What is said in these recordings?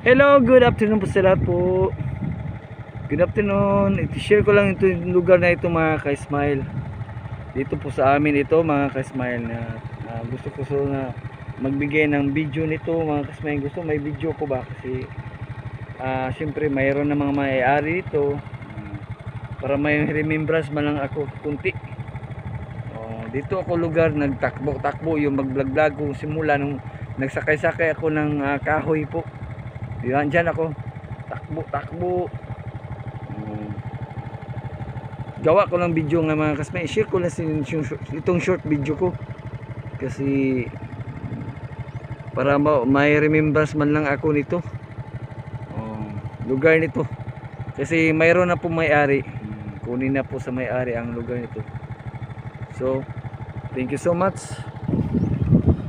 Hello, good afternoon po sa lahat po. Good afternoon. I-share ko lang ito yung lugar na ito mga ka-smile. Dito po sa amin ito mga ka-smile na gusto ko na magbigay ng video nito mga ka-smile. Gusto may video ko ba kasi syempre mayroon na mga may-ari dito para may remembrance man lang ako kunti. Dito ako lugar nagtakbo-takbo yung mag-vlog-vlog ko simula nung nagsakay-sakay ako ng kahoy po. Diyan ako takbo-takbo. Gawa ko ng video nga mga kasmay. I-share ko lang itong short video ko kasi para may remembrance man lang ako nito lugar nito kasi mayroon na po may-ari. Kunin na po sa may-ari ang lugar nito. So thank you so much.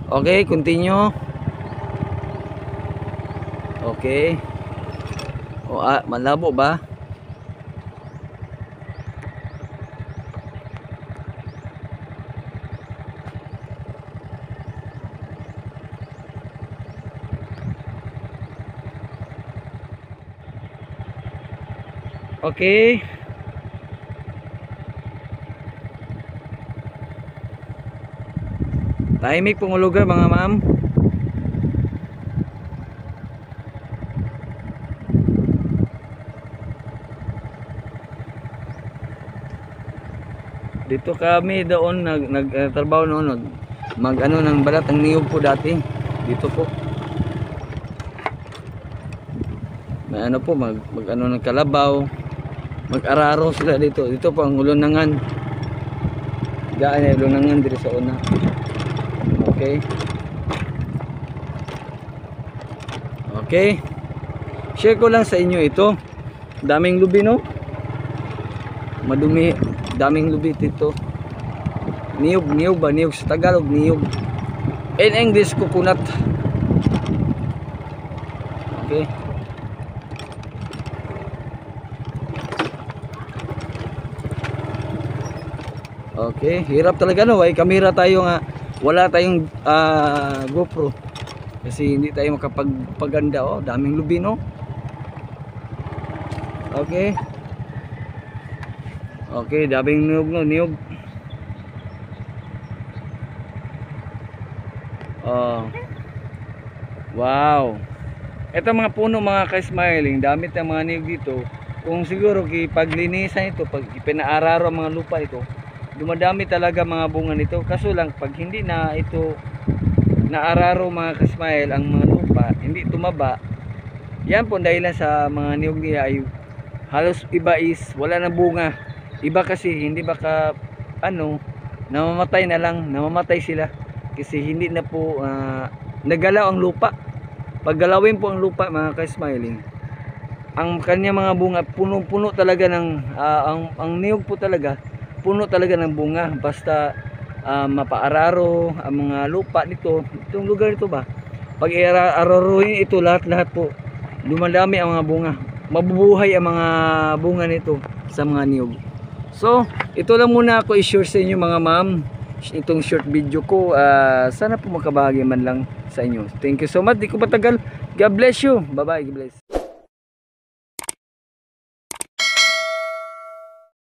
Okay, continue. Okay. Malabo ba? Okay. Tahimik pong lugar mga ma'am. Dito kami doon nagtrabaho noon mag-ano ng balat ng niyog po dati. Dito po. May ano po mag-ano ng kalabaw, mag-araro sila dito. Dito po ang ulunangan. Daan ay ulunangan dito sa una. Okay. Okay. Share ko lang sa inyo ito. Daming lubi no? Madumi, daming lubi dito. Niyog ba? Niyog sa Tagalog, niyog. In English, coconut. Okay. Okay, hirap talaga no. Ay kamera tayo nga. Wala tayong GoPro. Kasi hindi tayo makapagpaganda. Oh, daming lubi no. Okay. Okay, daming niyog no, niyog. Wow. Ito mga puno mga ka-smiling, damit ng mga niyog dito. Kung siguro paglinisan ito, pag pinaararo ang mga lupa ito, dumadami talaga mga bunga nito. Kaso lang pag hindi na ito naararo mga ka-smile ang mga lupa, hindi tumaba. Yan po dahilan sa mga niyog niya ay halos iba is wala na bunga. Iba kasi hindi baka namamatay na lang, namamatay sila kasi hindi na po nagalaw ang lupa. Pag galawin po ang lupa mga ka-smiling, ang kanya mga bunga puno-puno talaga ng ang niyog po talaga puno talaga ng bunga basta mapaararo ang mga lupa nito. Itong lugar ito ba, pag araruhin ito lahat po dumadami ang mga bunga, mabubuhay ang mga bunga nito sa mga niyog. So ito lang muna ako i-share sa inyo mga ma'am, itong short video ko. Sana po makabahagi man lang sa inyo. Thank you so much. Di ko patagal. God bless you. Bye bye. God bless.